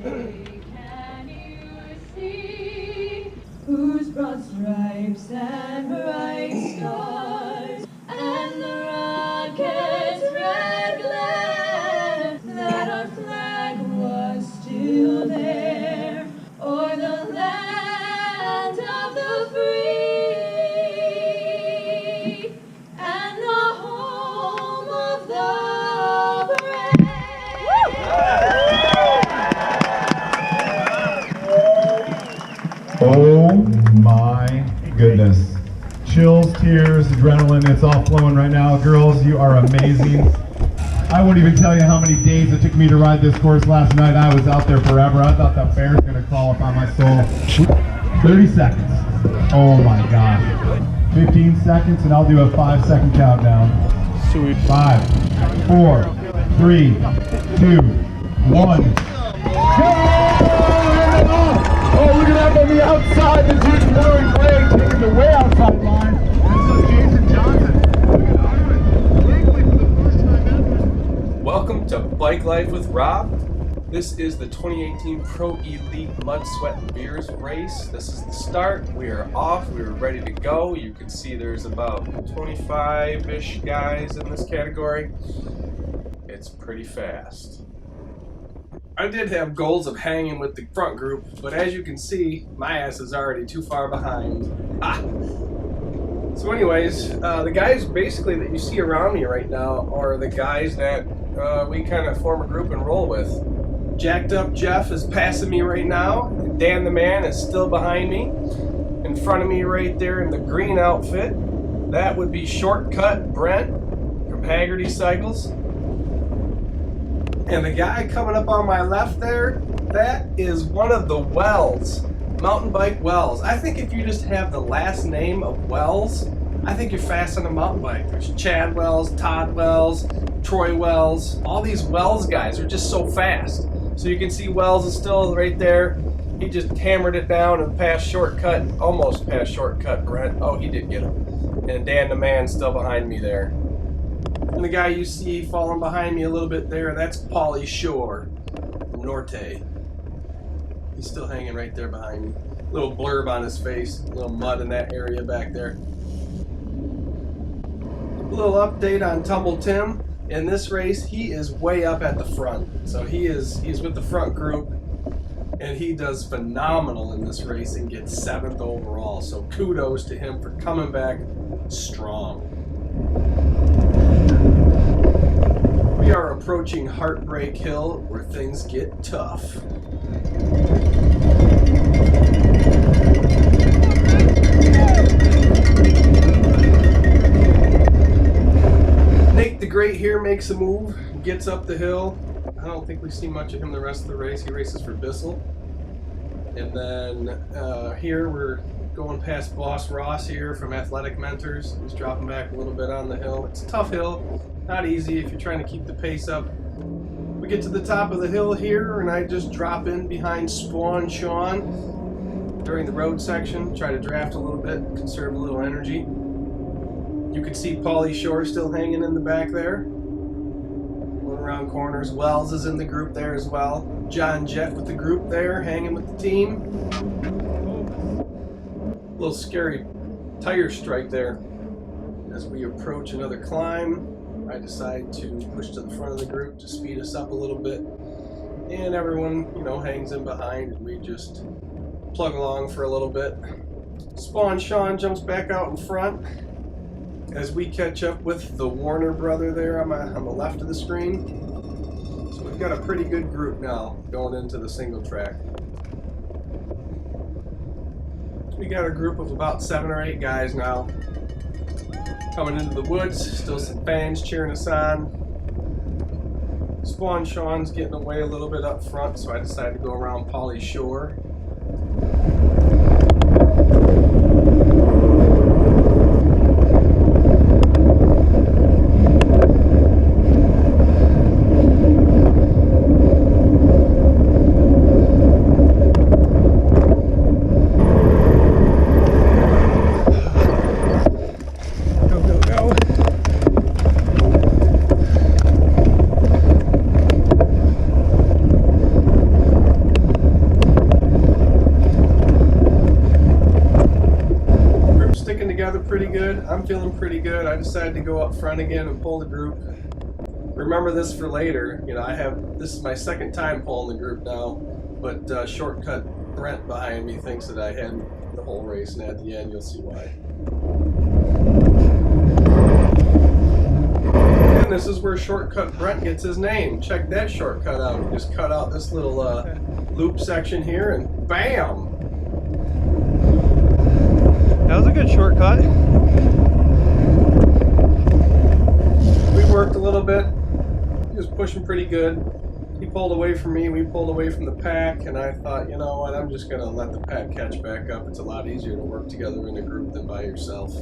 Can you see whose broad stripes and bright stars and the rocket's red glare, that our flag was still there, o'er the land of the free and the home of the brave. Oh my goodness. Chills, tears, adrenaline, it's all flowing right now. Girls, you are amazing. I won't even tell you how many days it took me to ride this course last night. I was out there forever. I thought that bear was going to crawl up on my soul. 30 seconds. Oh my gosh. 15 seconds and I'll do a 5-second countdown. Sweet. 5, 4, 3, 2, 1. Go! Oh, look at that on the outside. The dude's blue and gray taking the way outside line. This is Jason Johnson. Welcome to Bike Life with Rob. This is the 2018 Pro Elite Mud, Sweat, and Beers race. This is the start. We are off. We are ready to go. You can see there's about 25-ish guys in this category. It's pretty fast. I did have goals of hanging with the front group, but as you can see, my ass is already too far behind. So anyways, the guys basically that you see around me right now are the guys that we kind of form a group and roll with. Jacked Up Jeff is passing me right now. Dan the Man is still behind me. In front of me right there in the green outfit, that would be Shortcut Brent from Haggerty Cycles. And the guy coming up on my left there, that is one of the Wells, mountain bike Wells. I think if you just have the last name of Wells, I think you're fast on a mountain bike. There's Chad Wells, Todd Wells, Troy Wells. All these Wells guys are just so fast. So you can see Wells is still right there. He just hammered it down and passed Shortcut, almost passed Shortcut Brent. Oh, he did get him. And Dan the Man still behind me there. And the guy you see falling behind me a little bit there, that's Paulie Shore from Norte. He's still hanging right there behind me. Little blurb on his face, a little mud in that area back there. A little update on Tumble Tim. In this race, he is way up at the front. So he's with the front group, and he does phenomenal in this race and gets 7th overall. So kudos to him for coming back strong. We are approaching Heartbreak Hill, where things get tough. Nate the Great here makes a move, gets up the hill. I don't think we see much of him the rest of the race. He races for Bissell. And then here we're going past Boss Ross here from Athletic Mentors. He's dropping back a little bit on the hill. It's a tough hill, not easy if you're trying to keep the pace up. We get to the top of the hill here, and I just drop in behind Spawn Sean during the road section, try to draft a little bit, conserve a little energy. You can see Paulie Shore still hanging in the back there. Going around corners. Wells is in the group there as well. John Jeff with the group there, hanging with the team. A little scary tire strike there. As we approach another climb, I decide to push to the front of the group to speed us up a little bit. And everyone, hangs in behind, and we just plug along for a little bit. Spawn Sean jumps back out in front as we catch up with the Warner brother there on the left of the screen. So we've got a pretty good group now going into the single track. We got a group of about 7 or 8 guys now coming into the woods. Still some fans cheering us on. Spawn Sean's getting away a little bit up front, so I decided to go around Paulie Shore. pretty good. I'm feeling pretty good. I decided to go up front again and pull the group. Remember this for later. You know, this is my second time pulling the group now, but Shortcut Brent behind me thinks that I had the whole race, and at the end you'll see why. And this is where Shortcut Brent gets his name. Check that shortcut out. You just cut out this little loop section here, and bam! That was a good shortcut. We worked a little bit. He was pushing pretty good. He pulled away from me, we pulled away from the pack, and I thought, you know what, I'm just going to let the pack catch back up. It's a lot easier to work together in a group than by yourself.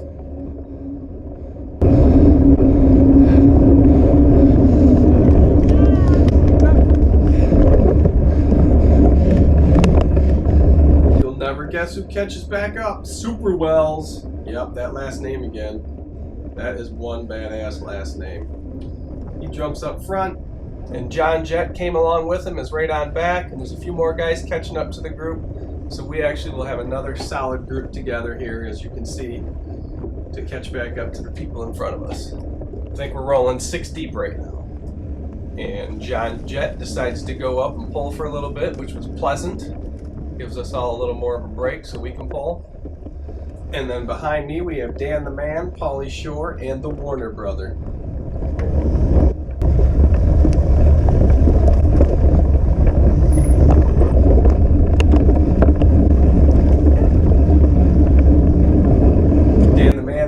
You'll never guess who catches back up. Super Wells. Yep, that last name again. That is one badass last name. He jumps up front, and John Jett came along with him, is right on back, and there's a few more guys catching up to the group. So we actually will have another solid group together here, as you can see, to catch back up to the people in front of us. I think we're rolling 6 deep right now. And John Jett decides to go up and pull for a little bit, which was pleasant. Gives us all a little more of a break so we can pull. And then behind me we have Dan the Man, Pauly Shore, and the Warner brother.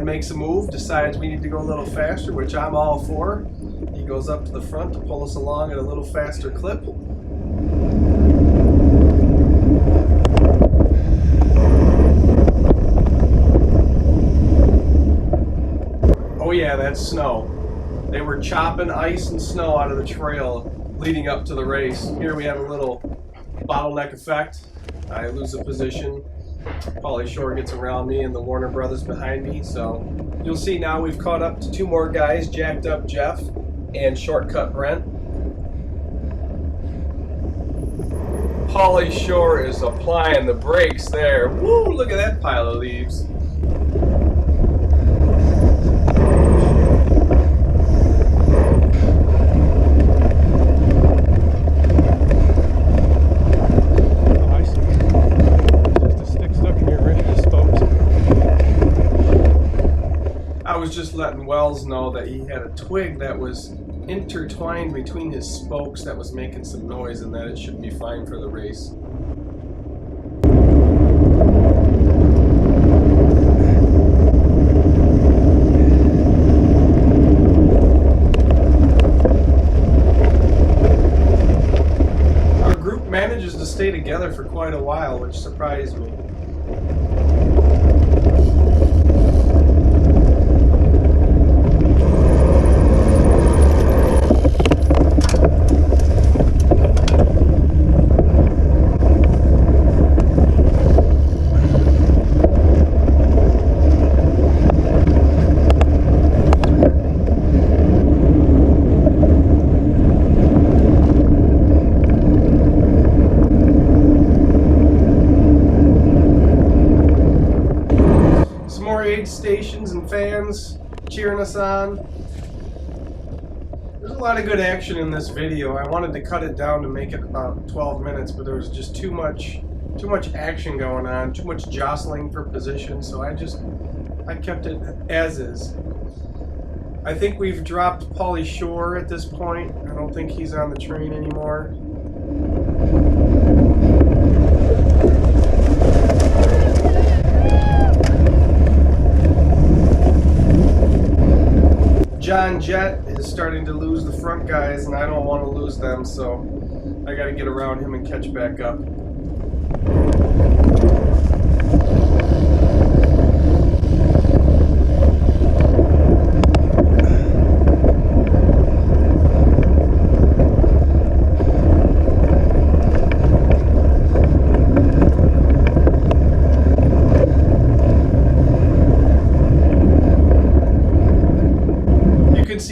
Makes a move, decides we need to go a little faster, which I'm all for. He goes up to the front to pull us along at a little faster clip. Oh yeah, that's snow. They were chopping ice and snow out of the trail leading up to the race. Here we have a little bottleneck effect. I lose a position. Pauly Shore gets around me and the Warner brothers behind me, so you'll see now we've caught up to 2 more guys, Jacked Up Jeff and Shortcut Brent. Pauly Shore is applying the brakes there. Woo, look at that pile of leaves. Just letting Wells know that he had a twig that was intertwined between his spokes that was making some noise, and that it should be fine for the race. Our group manages to stay together for quite a while, which surprised me. Stations and fans cheering us on. There's a lot of good action in this video. I wanted to cut it down to make it about 12 minutes, but there was just too much action going on, too much jostling for position, so I kept it as is. I think we've dropped Pauly Shore at this point. I don't think he's on the train anymore. John Jett is starting to lose the front guys, and I don't want to lose them, so I got to get around him and catch back up.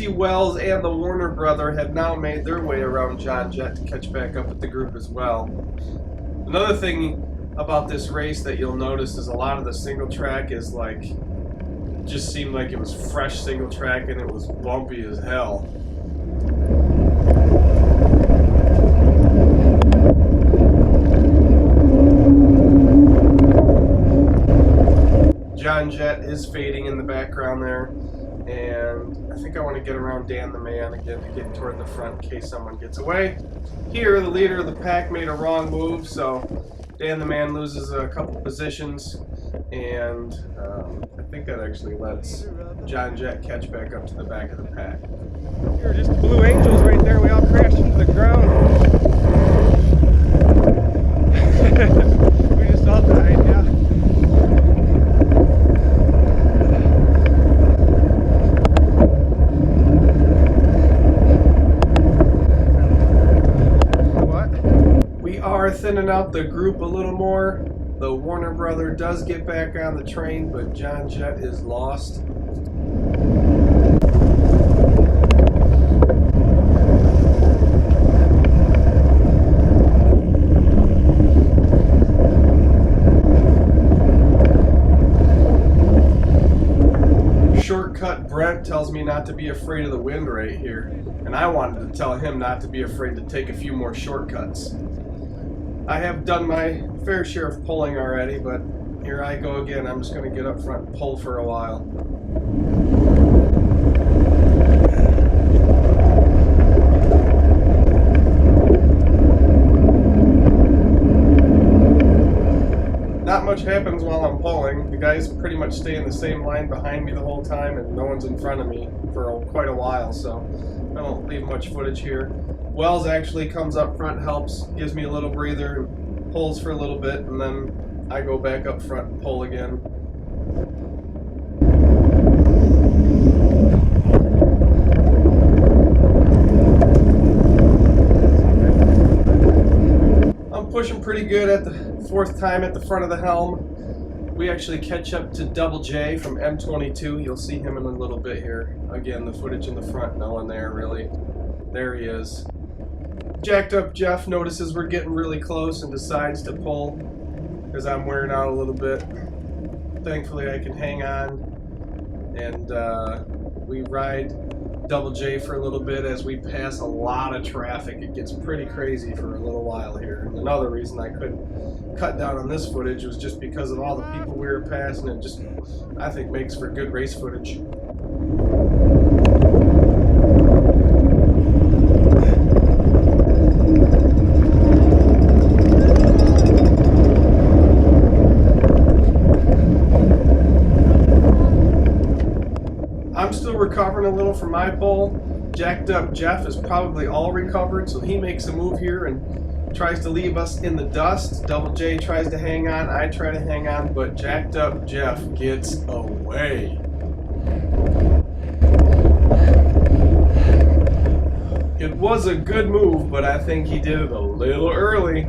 Wells and the Warner brother have now made their way around John Jett to catch back up with the group as well. Another thing about this race that you'll notice is a lot of the single track is like just seemed like it was fresh single track and it was bumpy as hell. John Jett is fading in the background there, and I think I want to get around Dan the Man again to get toward the front in case someone gets away. Here, the leader of the pack made a wrong move, so Dan the Man loses a couple positions, and I think that actually lets John Jett catch back up to the back of the pack. Here are just the Blue Angels right there. We all crashed into the ground. We just all died, yeah. Thinning out the group a little more. The Warner brother does get back on the train, but John Jett is lost. Shortcut Brent tells me not to be afraid of the wind right here, and I wanted to tell him not to be afraid to take a few more shortcuts. I have done my fair share of pulling already, but here I go again. I'm just going to get up front and pull for a while. Not much happens while I'm pulling. The guys pretty much stay in the same line behind me the whole time, and no one's in front of me for quite a while, so I don't leave much footage here. Wells actually comes up front, helps, gives me a little breather, and pulls for a little bit, and then I go back up front and pull again. I'm pushing pretty good at the fourth time at the front of the helm. We actually catch up to Double J from M22. You'll see him in a little bit here. Again, the footage in the front, no one there really. There he is. Jacked Up Jeff notices we're getting really close and decides to pull because I'm wearing out a little bit. Thankfully I can hang on, and we ride Double J for a little bit as we pass a lot of traffic. It gets pretty crazy for a little while here. And another reason I couldn't cut down on this footage was just because of all the people we were passing. It just, I think, makes for good race footage. I'm still recovering a little from my pull. Jacked Up Jeff is probably all recovered, so he makes a move here and tries to leave us in the dust. Double J tries to hang on, I try to hang on, but Jacked Up Jeff gets away. It was a good move, but I think he did it a little early.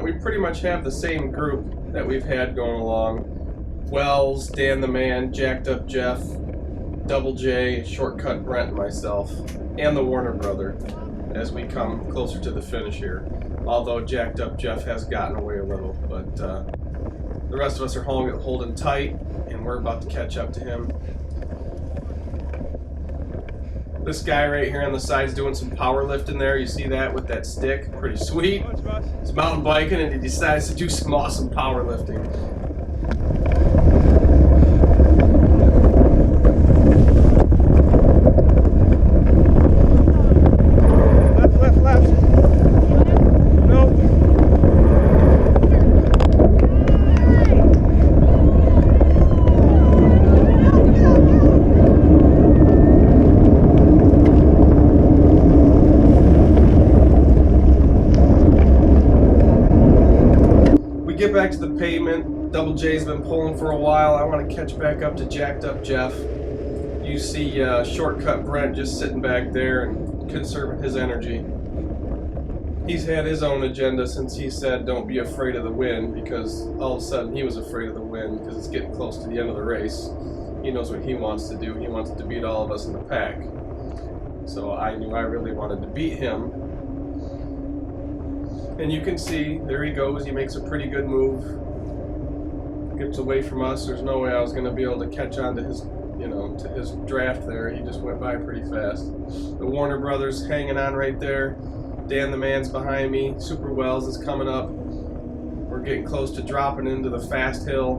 We pretty much have the same group that we've had going along. Wells, Dan the Man, Jacked Up Jeff, Double J, Shortcut Brent, and myself, and the Warner brother as we come closer to the finish here. Although Jacked Up Jeff has gotten away a little, but the rest of us are holding tight, and we're about to catch up to him. This guy right here on the side is doing some power lifting there. You see that with that stick? Pretty sweet. He's mountain biking and he decides to do some awesome power lifting. Left, left. Nope. Get back to the pavement. Double J's been pulling for a while. I want to catch back up to Jacked Up Jeff. You see Shortcut Brent just sitting back there and conserving his energy. He's had his own agenda since he said don't be afraid of the wind, because all of a sudden he was afraid of the wind because it's getting close to the end of the race. He knows what he wants to do. He wants to beat all of us in the pack. So I knew I really wanted to beat him. And you can see, there he goes. He makes a pretty good move. Gets away from us. There's no way I was going to be able to catch on to his, to his draft there. He just went by pretty fast. The Warner brothers hanging on right there. Dan the man's behind me. Super Wells is coming up. We're getting close to dropping into the fast hill,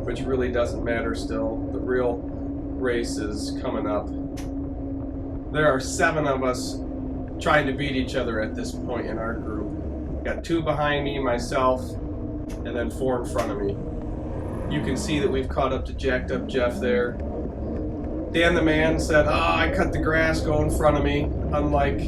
which really doesn't matter still. The real race is coming up. There are 7 of us trying to beat each other at this point in our group. Got 2 behind me, myself, and then 4 in front of me. You can see that we've caught up to Jacked Up Jeff there. Dan the man said, I cut the grass, go in front of me, unlike...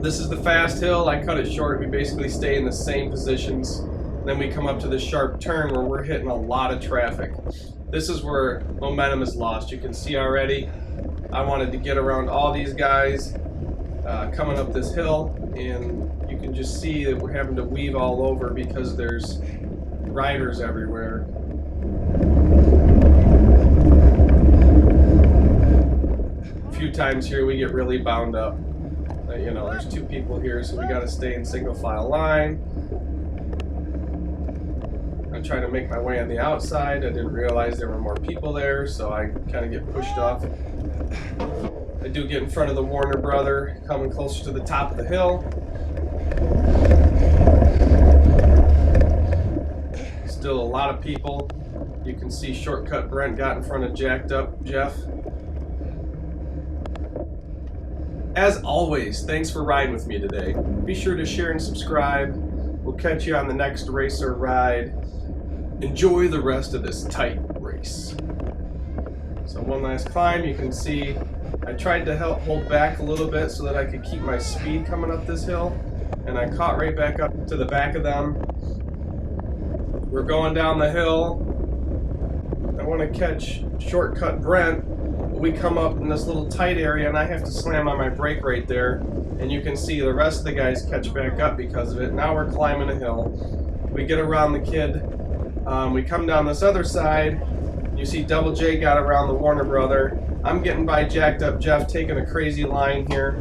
This is the fast hill. I cut it short. We basically stay in the same positions. Then we come up to this sharp turn where we're hitting a lot of traffic. This is where momentum is lost. You can see already I wanted to get around all these guys coming up this hill, and you can just see that we're having to weave all over because there's riders everywhere. A few times here we get really bound up. There's 2 people here, so we got to stay in single file line. I'm trying to make my way on the outside. I didn't realize there were more people there, so I kind of get pushed off. I do get in front of the Warner brother, coming closer to the top of the hill. Still a lot of people. You can see Shortcut Brent got in front of Jacked Up Jeff. As always, thanks for riding with me today. Be sure to share and subscribe. We'll catch you on the next race or ride. Enjoy the rest of this tight race. So one last climb. You can see I tried to hold back a little bit so that I could keep my speed coming up this hill, and I caught right back up to the back of them. We're going down the hill. I want to catch Shortcut Brent. We come up in this little tight area, and I have to slam on my brake right there, and you can see the rest of the guys catch back up because of it. Now we're climbing a hill. We get around the kid. We come down this other side. You see Double J got around the Warner brother. I'm getting by Jacked Up Jeff, taking a crazy line here.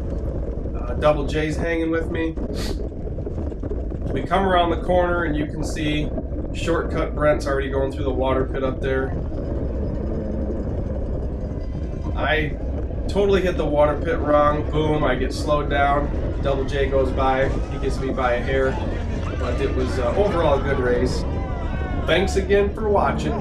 Double J's hanging with me. We come around the corner, and you can see Shortcut Brent's already going through the water pit up there. I totally hit the water pit wrong. Boom, I get slowed down. Double J goes by. He gets me by a hair. But it was overall a good race. Thanks again for watching.